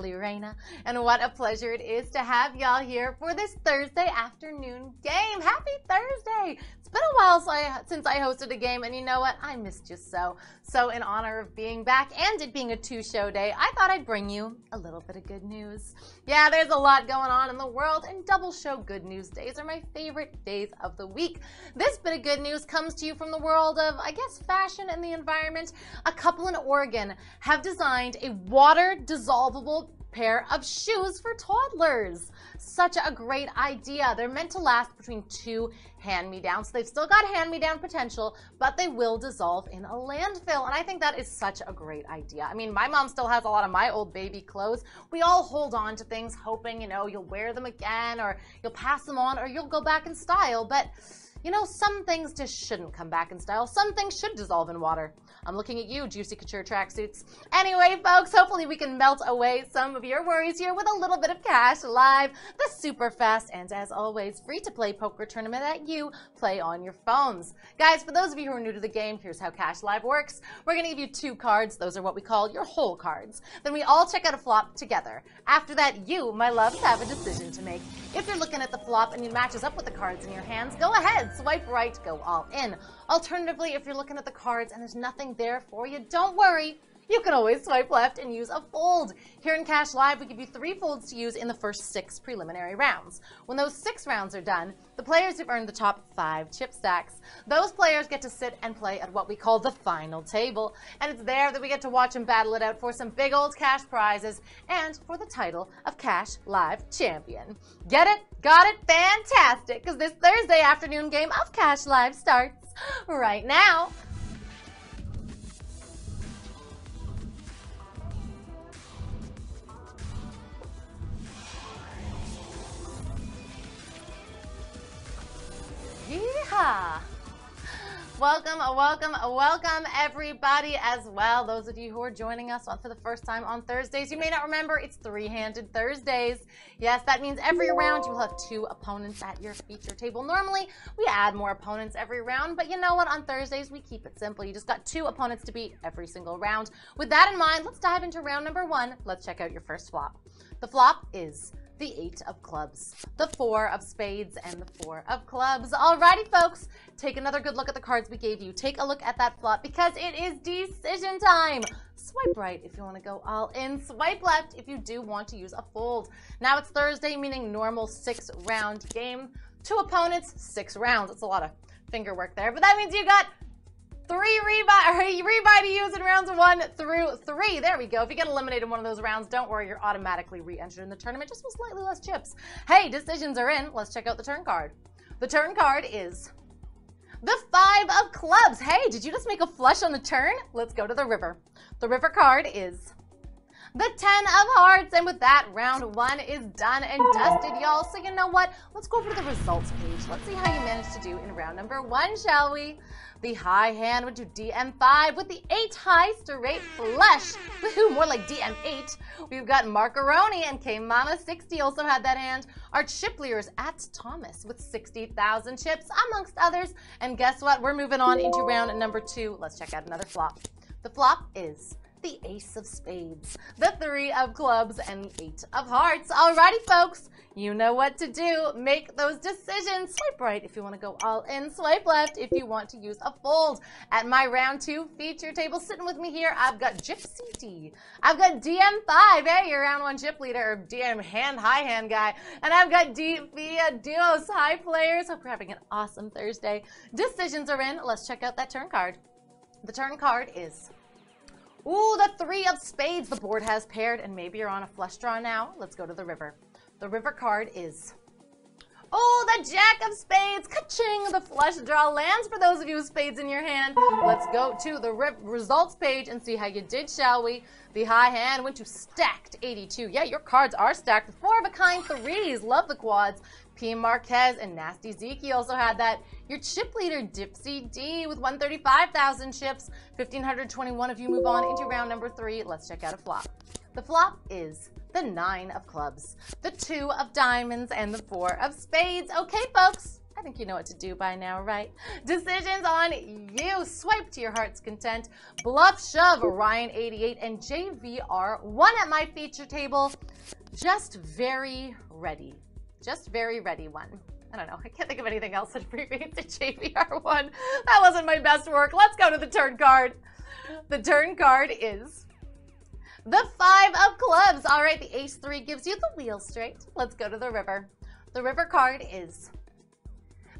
Natalie Reina, and what a pleasure it is to have y'all here for this Thursday afternoon game. Happy Thursday! It's been a while since I hosted a game, and you know what? I missed you so. So in honor of being back and it being a two-show day, I thought I'd bring you a little bit of good news. Yeah, there's a lot going on in the world, and double show good news days are my favorite days of the week. This bit of good news comes to you from the world of, I guess, fashion and the environment. A couple in Oregon have designed a water-dissolvable pair of shoes for toddlers. Such a great idea. They're meant to last between 2 hand-me-downs. So they've still got hand-me-down potential, but they will dissolve in a landfill. And I think that is such a great idea. I mean, my mom still has a lot of my old baby clothes. We all hold on to things hoping, you know, you'll wear them again, or you'll pass them on, or you'll go back in style. But you know, some things just shouldn't come back in style. Some things should dissolve in water. I'm looking at you, Juicy Couture tracksuits. Anyway, folks, hopefully we can melt away some of your worries here with a little bit of Cash Live, the super fast and, as always, free-to-play poker tournament that you play on your phones. Guys, for those of you who are new to the game, here's how Cash Live works. We're going to give you 2 cards. Those are what we call your whole cards. Then we all check out a flop together. After that, you, my loves, have a decision to make. If you're looking at the flop and it matches up with the cards in your hands, go ahead. Swipe right, go all in. Alternatively, if you're looking at the cards and there's nothing there for you, don't worry. You can always swipe left and use a fold. Here in Cash Live, we give you 3 folds to use in the first 6 preliminary rounds. When those 6 rounds are done, the players who've earned the top 5 chip stacks, those players get to sit and play at what we call the final table. And it's there that we get to watch them battle it out for some big old cash prizes and for the title of Cash Live Champion. Get it? Got it? Fantastic! Because this Thursday afternoon game of Cash Live starts right now. Yeehaw! Welcome everybody as well. Those of you who are joining us for the first time on Thursdays, you may not remember it's Three-Handed Thursdays. Yes, that means every round you will have 2 opponents at your feature table. Normally, we add more opponents every round, but you know what? On Thursdays, we keep it simple. You just got 2 opponents to beat every single round. With that in mind, let's dive into round number 1. Let's check out your first flop. The flop is the 8 of clubs, the 4 of spades, and the 4 of clubs. Alrighty, folks, take another good look at the cards we gave you. Take a look at that flop because it is decision time. Swipe right if you want to go all in. Swipe left if you do want to use a fold. Now it's Thursday, meaning normal 6-round game. 2 opponents, 6 rounds. It's a lot of finger work there, but that means you got 3 rebuy to use in rounds 1 through 3. There we go. If you get eliminated in one of those rounds, don't worry, you're automatically re-entered in the tournament, just with slightly less chips. Hey, decisions are in. Let's check out the turn card. The turn card is the 5 of clubs. Hey, did you just make a flush on the turn? Let's go to the river. The river card is the 10 of hearts, and with that, round 1 is done and dusted, y'all. So you know what? Let's go over to the results page. Let's see how you managed to do in round number 1, shall we? The high hand went to DM5 with the 8 high straight flush. Woohoo, more like DM8. We've got Macaroni and K Mama 60 also had that hand. Our chip leaders at Thomas with 60,000 chips, amongst others. And guess what? We're moving on into round number 2. Let's check out another flop. The flop is the Ace of Spades, the 3 of clubs, and 8 of hearts. Alrighty, folks, you know what to do. Make those decisions. Swipe right if you want to go all in. Swipe left if you want to use a fold. At my round 2 feature table, sitting with me here, I've got Gypsy D. I've got DM5, hey, your round 1 chip leader, or DM high hand guy. And I've got Via Duos, high players. Hope you're having an awesome Thursday. Decisions are in. Let's check out that turn card. The turn card is ooh, the 3 of spades. The board has paired, and maybe you're on a flush draw now. Let's go to the river. The river card is oh, the Jack of Spades. Ka-ching! The flush draw lands for those of you with spades in your hand. Let's go to the results page and see how you did, shall we? The high hand went to stacked 82. Yeah, your cards are stacked with 4-of-a-kind 3s. Love the quads. P. Marquez and Nasty Zeke also had that. Your chip leader, Dipsy D, with 135,000 chips. 1,521 of you move on into round number 3. Let's check out a flop. The flop is the 9 of clubs, the 2 of diamonds, and the 4 of spades. Okay, folks, I think you know what to do by now, right? Decisions on you. Swipe to your heart's content. Bluff Shove, Ryan88, and JVR1 at my feature table. Just very ready. Just very ready one. I don't know. I can't think of anything else that abbreviates to JVR1. That wasn't my best work. Let's go to the turn card. The turn card is the 5 of clubs. All right, the ace 3 gives you the wheel straight. Let's go to the river. The river card is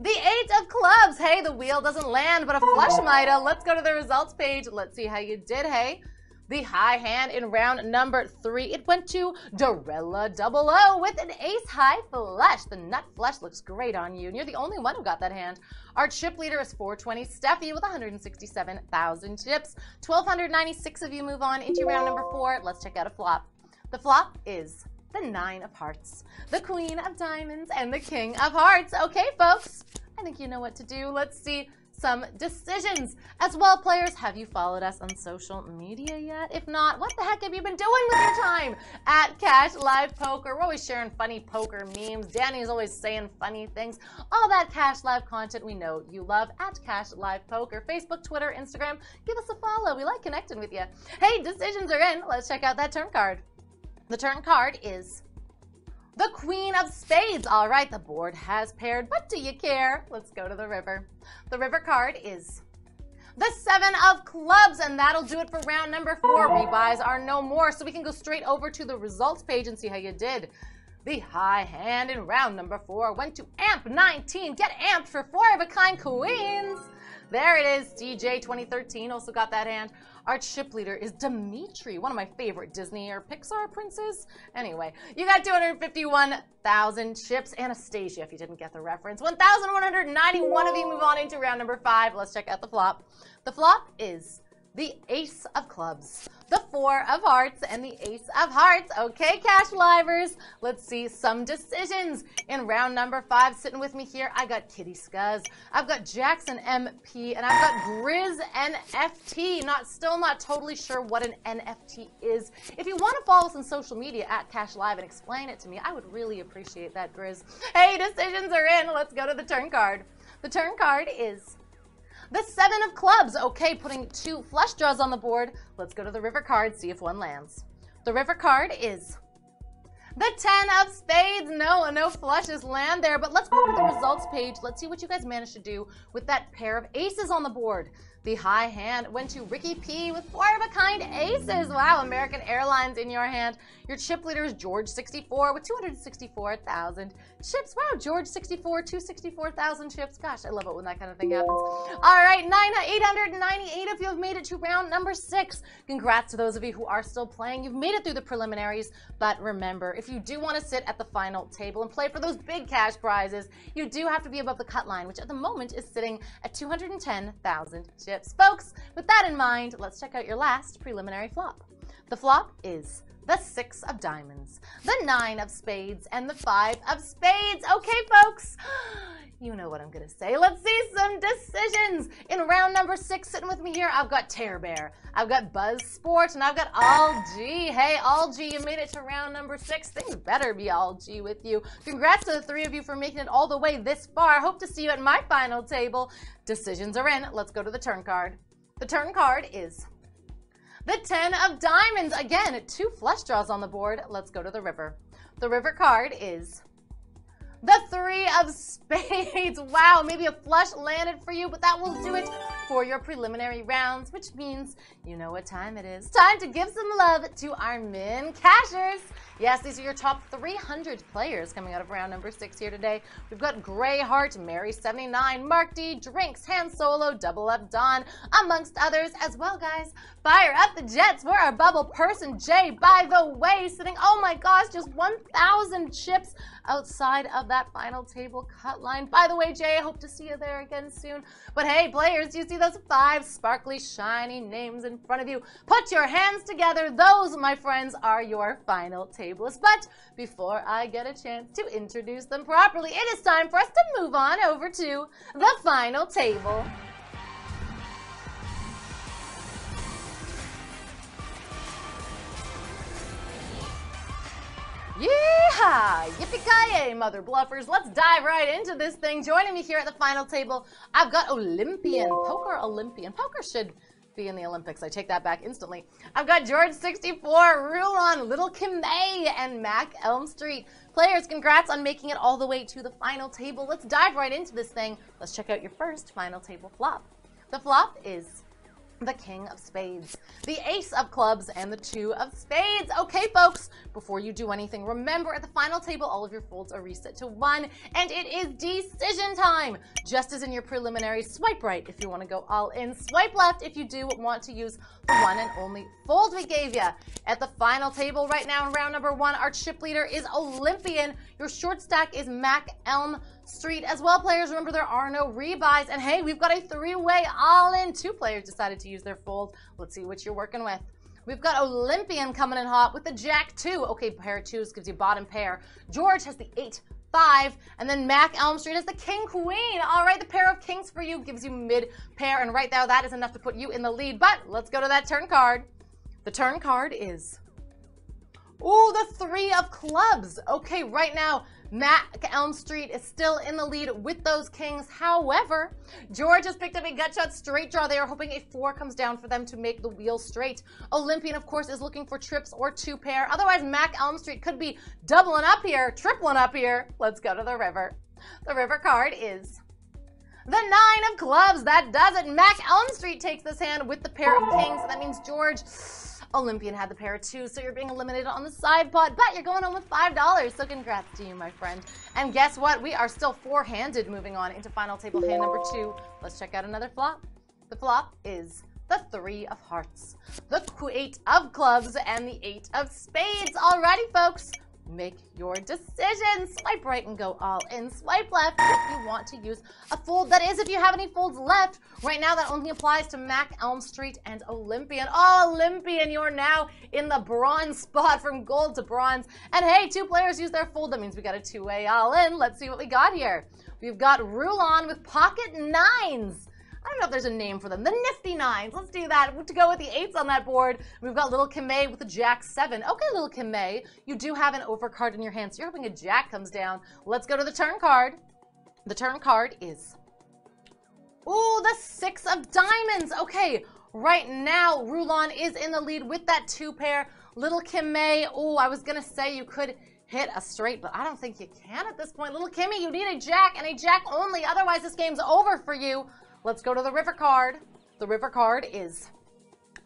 the 8 of clubs. Hey, the wheel doesn't land, but a flush might have. Let's go to the results page. Let's see how you did, hey. The high hand in round number 3, it went to Dorella 00 with an ace high flush. The nut flush looks great on you, and you're the only one who got that hand. Our chip leader is 420 Steffi with 167,000 chips. 1,296 of you move on into round number 4. Let's check out a flop. The flop is the 9 of hearts, the queen of diamonds, and the king of hearts. Okay, folks, I think you know what to do. Let's see some decisions. As well, players, have you followed us on social media yet? If not, what the heck have you been doing with your time? At Cash Live Poker, we're always sharing funny poker memes. Danny's always saying funny things. All that Cash Live content we know you love. At Cash Live Poker, Facebook, Twitter, Instagram. Give us a follow. We like connecting with you. Hey, decisions are in. Let's check out that turn card. The turn card is the Queen of Spades. All right, the board has paired, but do you care? Let's go to the river. The river card is the 7 of clubs, and that'll do it for round number 4. Rebuys are no more, so we can go straight over to the results page and see how you did. The high hand in round number 4 went to Amp 19. Get amped for 4-of-a-kind queens. There it is. DJ 2013 also got that hand. Our chip leader is Dimitri, one of my favorite Disney or Pixar princes. Anyway, you got 251,000 chips. Anastasia, if you didn't get the reference. 1,191 of you move on into round number 5. Let's check out the flop. The flop is the ace of clubs, the 4 of hearts, and the ace of hearts. Okay, Cash Livers, let's see some decisions. In round number 5, sitting with me here, I got Kitty Scuzz, I've got Jackson MP, and I've got Grizz NFT. Still not totally sure what an NFT is. If you want to follow us on social media at Cash Live and explain it to me, I would really appreciate that, Grizz. Hey, decisions are in. Let's go to the turn card. The turn card is the 7 of clubs. Okay, putting 2 flush draws on the board. Let's go to the river card, see if one lands. The river card is the 10 of spades. No flushes land there, but let's go to the results page. Let's see what you guys managed to do with that pair of aces on the board. The high hand went to Ricky P with 4-of-a-kind aces. Wow, American Airlines in your hand. Your chip leader is George 64 with 264,000 chips. Wow, George 64, 264,000 chips. Gosh, I love it when that kind of thing happens. All right, 898 of you have made it to round number 6. Congrats to those of you who are still playing. You've made it through the preliminaries, but remember, if you do want to sit at the final table and play for those big cash prizes, you do have to be above the cut line, which at the moment is sitting at 210,000 chips. Folks, with that in mind, let's check out your last preliminary flop. The flop is the 6 of diamonds, the 9 of spades, and the 5 of spades. Okay, folks, you know what I'm going to say. Let's see some decisions. In round number 6, sitting with me here, I've got Tear Bear, I've got Buzz Sport, and I've got All G. Hey, All G, you made it to round number 6. Things better be All G with you. Congrats to the 3 of you for making it all the way this far. Hope to see you at my final table. Decisions are in. Let's go to the turn card. The turn card is the 10 of diamonds. Again, 2 flush draws on the board. Let's go to the river. The river card is the 3 of spades. Wow, maybe a flush landed for you, but that will do it for your preliminary rounds, which means you know what time it is. Time to give some love to our min cashers. Yes, these are your top 300 players coming out of round number 6 here today. We've got Greyheart, Mary79, Mark D, Drinks, Han Solo, Double Up Don, amongst others as well, guys. Fire up the jets for our bubble person, Jay, by the way, sitting, oh my gosh, just 1,000 chips outside of that final table cut line. By the way, Jay, I hope to see you there again soon. But hey, players, you see those 5 sparkly, shiny names in front of you? Put your hands together. Those, my friends, are your final tablists. But before I get a chance to introduce them properly, it is time for us to move on over to the final table. Yeehaw! Yippee-ki-yay, mother bluffers. Let's dive right into this thing. Joining me here at the final table, I've got Olympian, Poker Olympian. Poker should be in the Olympics. I take that back instantly. I've got George 64, Rulon, Little Kim May, and Mac Elm Street. Players, congrats on making it all the way to the final table. Let's dive right into this thing. Let's check out your first final table flop. The flop is the King of Spades, the Ace of Clubs, and the Two of Spades. Okay, folks, before you do anything, remember at the final table, all of your folds are reset to 1, and it is decision time. Just as in your preliminary, swipe right if you want to go all in, swipe left if you do want to use the one and only fold we gave you. At the final table right now in round number 1, our chip leader is Olympian. Your short stack is Mac Elm Street. As well, players, remember there are no rebuys. And hey, we've got a 3-way all-in. 2 players decided to use their fold. Let's see what you're working with. We've got Olympian coming in hot with the Jack 2. Okay, pair of 2s gives you bottom pair. George has the 8-5, and then Mac Elm Street has the King Queen. All right, the pair of kings for you gives you mid pair, and right there, that is enough to put you in the lead. But let's go to that turn card. The turn card is, ooh, the 3 of clubs. Okay, right now, Mac Elm Street is still in the lead with those kings. However, George has picked up a gut shot straight draw. They are hoping a 4 comes down for them to make the wheel straight. Olympian, of course, is looking for trips or 2 pair. Otherwise, Mac Elm Street could be doubling up here, tripling up here. Let's go to the river. The river card is the 9 of clubs. That does it. Mac Elm Street takes this hand with the pair of kings. That means George, Olympian had the pair of 2, so you're being eliminated on the side pot, but you're going home with $5, so congrats to you, my friend. And guess what? We are still 4-handed moving on into final table hand number 2. Let's check out another flop. The flop is the 3 of hearts, the 8 of clubs, and the 8 of spades. Alrighty, folks. Make your decision. Swipe right and go all in. Swipe left if you want to use a fold. That is, if you have any folds left. Right now, that only applies to Mac Elm Street and Olympian. Oh, Olympian, you're now in the bronze spot from gold to bronze. And hey, 2 players use their fold. That means we got a 2-way all in. Let's see what we got here. We've got Rulon with pocket 9s. I don't know if there's a name for them. The nifty 9s. Let's do that. To go with the 8s on that board, we've got Little Kim May with the Jack 7. Okay, Little Kim May, you do have an overcard in your hand, so you're hoping a Jack comes down. Let's go to the turn card. The turn card is, ooh, the 6 of diamonds. Okay, right now, Rulon is in the lead with that 2 pair. Little Kim May, ooh, I was going to say you could hit a straight, but I don't think you can at this point. Little Kimmy, you need a Jack and a Jack only. Otherwise, this game's over for you. Let's go to the river card. The river card is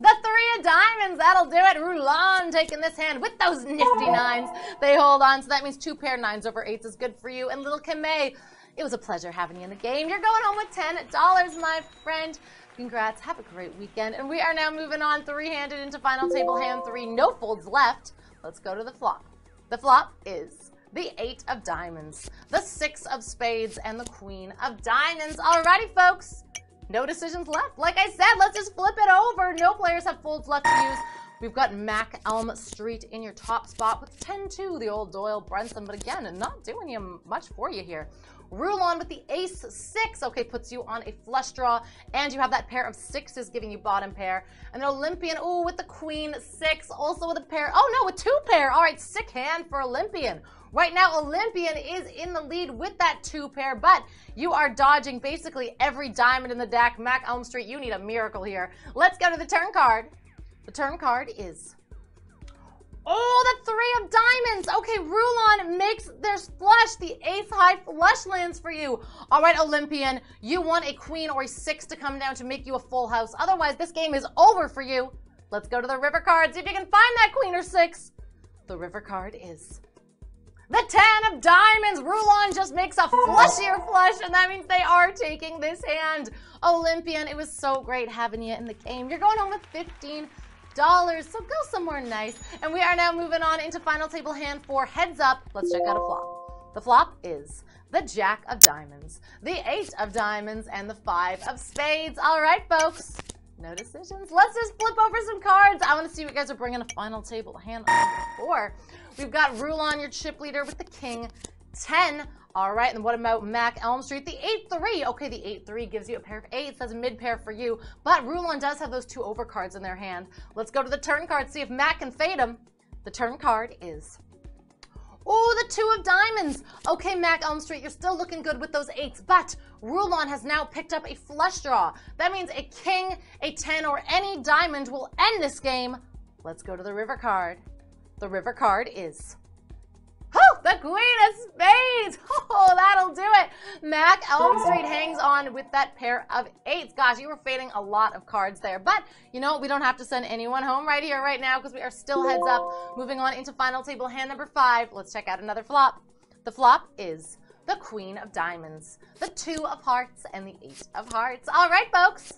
the 3 of diamonds. That'll do it. Rulon taking this hand with those nifty 9s. They hold on, so that means 2 pair 9s over 8s is good for you. And Little Kim May, it was a pleasure having you in the game. You're going home with $10, my friend. Congrats. Have a great weekend. And we are now moving on 3-handed into final table hand 3. No folds left. Let's go to the flop. The flop is the 8 of diamonds, the 6 of spades, and the Queen of diamonds. Alrighty, folks. No decisions left. Like I said, let's just flip it over. No players have folds left to use. We've got Mac Elm Street in your top spot with 10-2, the old Doyle Brunson, but again, not doing you much for you here. Rulon with the ace 6, okay, puts you on a flush draw, and you have that pair of 6s giving you bottom pair. And then Olympian, ooh, with the Queen 6, also with a pair, oh no, with 2 pair. All right, sick hand for Olympian. Right now, Olympian is in the lead with that 2 pair, but you are dodging basically every diamond in the deck. Mac Elm Street, you need a miracle here. Let's go to the turn card. The turn card is, oh, the 3 of diamonds. Okay, Rulon makes their flush. The ace high flush lands for you. All right, Olympian, you want a queen or a 6 to come down to make you a full house. Otherwise, this game is over for you. Let's go to the river card. See if you can find that queen or 6. The river card is the 10 of diamonds. Rulon just makes a flushier flush, and that means they are taking this hand. Olympian, it was so great having you in the game. You're going home with $15. So go somewhere nice. And we are now moving on into final table hand 4. Heads up. Let's check out a flop. The flop is the Jack of diamonds, the 8 of diamonds, and the 5 of spades. All right, folks. No decisions. Let's just flip over some cards. I want to see what you guys are bringing a final table hand on number 4. We've got Rulon, your chip leader, with the King 10. All right, and what about Mac Elm Street? The 8-3. Okay, the 8-3 gives you a pair of 8s. That's a mid pair for you. But Rulon does have those 2 overcards in their hand. Let's go to the turn card, see if Mac can fade them. The turn card is, Oh, the 2 of diamonds. Okay, Mac Elm Street, you're still looking good with those 8s, but Rulon has now picked up a flush draw. That means a king, a 10, or any diamond will end this game. Let's go to the river card. The river card is... Oh, the Queen of Spades. Oh, that'll do it. Mac Elm Street hangs on with that pair of 8s. Gosh, you were fading a lot of cards there. But, you know, we don't have to send anyone home right here, right now, because we are still heads up. Moving on into final table hand number 5. Let's check out another flop. The flop is the Queen of Diamonds, the 2 of Hearts, and the 8 of Hearts. All right, folks.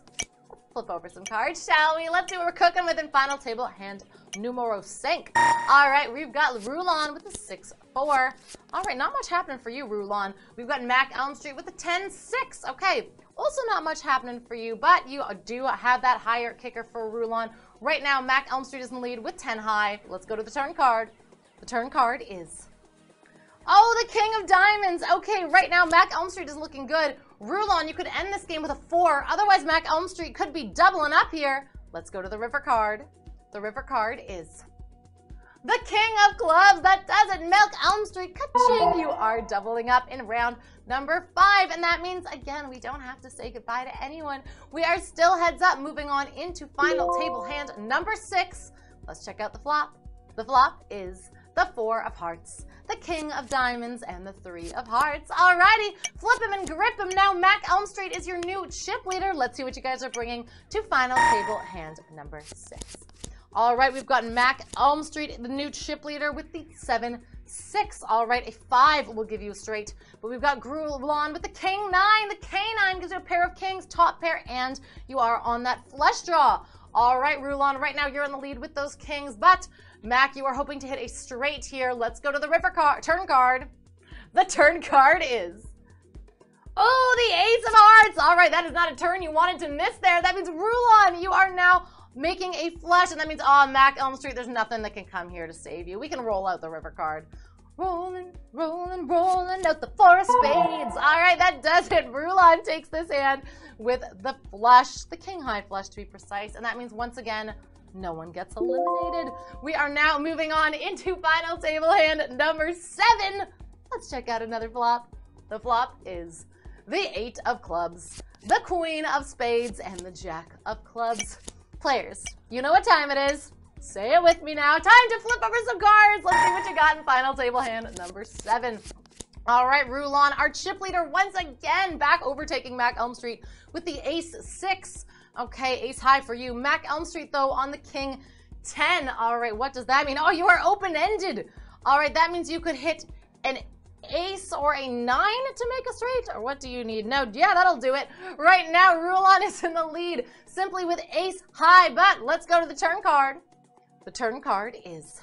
Flip over some cards, shall we? Let's see what we're cooking with in final table hand numero 5. All right, we've got Rulon with the 6-4. All right, not much happening for you, Rulon. We've got Mac Elm Street with the 10-6. Okay, also not much happening for you, but you do have that higher kicker for Rulon. Right now, Mac Elm Street is in the lead with 10 high. Let's go to the turn card. The turn card is... Oh, the King of Diamonds. Okay, right now, Mac Elm Street is looking good. Rulon, you could end this game with a 4. Otherwise, Mac Elm Street could be doubling up here. Let's go to the river card. The river card is the King of Clubs. That does it. Mac Elm Street, ka-ching. You are doubling up in round number 5. And that means, again, we don't have to say goodbye to anyone. We are still heads up, moving on into final table hand number 6. Let's check out the flop. The flop is the 4 of Hearts, the King of Diamonds, and the 3 of Hearts. Alrighty, flip him and grip him. Now Mac Elm Street is your new chip leader. Let's see what you guys are bringing to final table hand number 6. All right, we've got Mac Elm Street, the new chip leader, with the 7-6. All right, a 5 will give you a straight. But we've got Rulon with the King 9. The K9 gives you a pair of kings, top pair, and you are on that flush draw. All right, Rulon, right now you're in the lead with those kings, but Mac, you are hoping to hit a straight here. Let's go to the river card, turn card. The turn card is... Oh, the Ace of Hearts. All right, that is not a turn you wanted to miss there. That means Rulon, you are now making a flush, and that means, oh, Mac Elm Street, there's nothing that can come here to save you. We can roll out the river card. Rolling, rolling, rolling out the 4 of spades. All right, that does it. Rulon takes this hand with the flush, the king high flush to be precise, and that means once again, no one gets eliminated. We are now moving on into final table hand number 7. Let's check out another flop. The flop is the 8 of clubs, the Queen of Spades, and the Jack of Clubs. Players, you know what time it is. Say it with me now. Time to flip over some cards. Let's see what you got in final table hand number 7. All right, Rulon, our chip leader once again back overtaking Mac Elm Street with the Ace 6. Okay, ace high for you. Mac Elm Street, though, on the King 10. All right, what does that mean? Oh, you are open-ended. All right, that means you could hit an ace or a 9 to make a straight, or what do you need? No, yeah, that'll do it. Right now, Rulon is in the lead simply with ace high, but let's go to the turn card. The turn card is...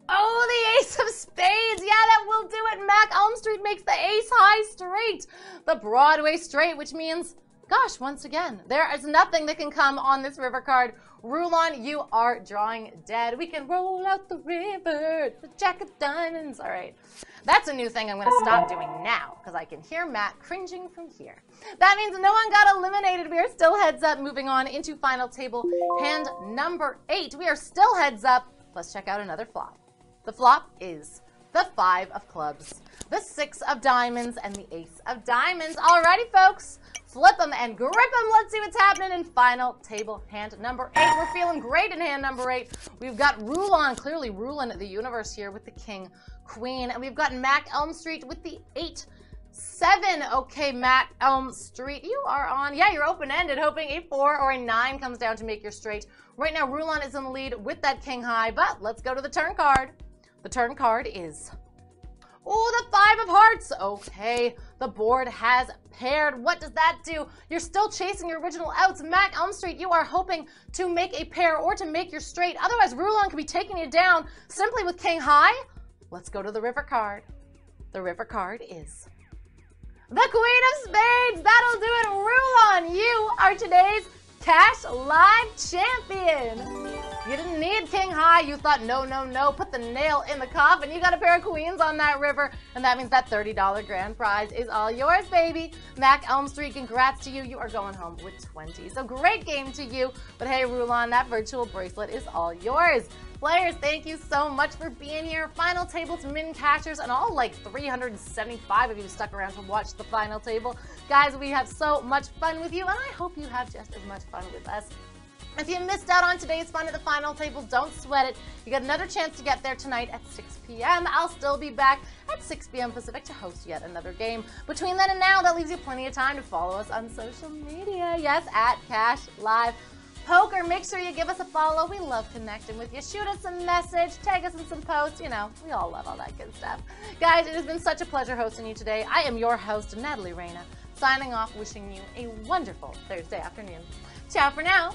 Oh, the Ace of Spades. Yeah, that will do it. Mac Elm Street makes the ace high straight, the Broadway straight, which means, gosh, once again, there is nothing that can come on this river card. Rulon, you are drawing dead. We can roll out the river, the Jack of Diamonds. All right, that's a new thing I'm going to stop doing now because I can hear Matt cringing from here. That means no one got eliminated. We are still heads up, moving on into final table hand number 8. We are still heads up. Let's check out another flop. The flop is the 5 of clubs, the 6 of diamonds, and the Ace of Diamonds. Alrighty, folks, flip them and grip them. Let's see what's happening in final table hand number 8. We're feeling great in hand number 8. We've got Rulon, clearly ruling the universe here with the King, Queen, and we've got Mac Elm Street with the 8-7. Okay, Mac Elm Street, you are on. Yeah, you're open-ended, hoping a 4 or a 9 comes down to make your straight. Right now, Rulon is in the lead with that King High, but let's go to the turn card. The turn card is, oh, the 5 of Hearts. Okay, the board has paired. What does that do? You're still chasing your original outs. Mac Elm Street, you are hoping to make a pair or to make your straight. Otherwise, Rulon could be taking you down simply with King High. Let's go to the river card. The river card is the Queen of Spades. That'll do it. Rulon, you are today's Cash Live champion. You didn't need King High. You thought, no, no, no. Put the nail in the coffin. You got a pair of queens on that river, and that means that $30 grand prize is all yours, baby. Mac Elm Street, congrats to you. You are going home with 20. So great game to you. But hey, Rulon, that virtual bracelet is all yours. Players, thank you so much for being here. Final tables, min cashers, and all like 375 of you stuck around to watch the final table. Guys, we have so much fun with you, and I hope you have just as much fun with us. If you missed out on today's fun at the final table, don't sweat it. You got another chance to get there tonight at 6 p.m. I'll still be back at 6 p.m. Pacific to host yet another game. Between then and now, that leaves you plenty of time to follow us on social media. Yes, at Cash Live Poker. Make sure you give us a follow. We love connecting with you. Shoot us a message, tag us in some posts. You know, we all love all that good stuff. Guys, it has been such a pleasure hosting you today. I am your host, Natalie Reina, signing off, wishing you a wonderful Thursday afternoon. Ciao for now.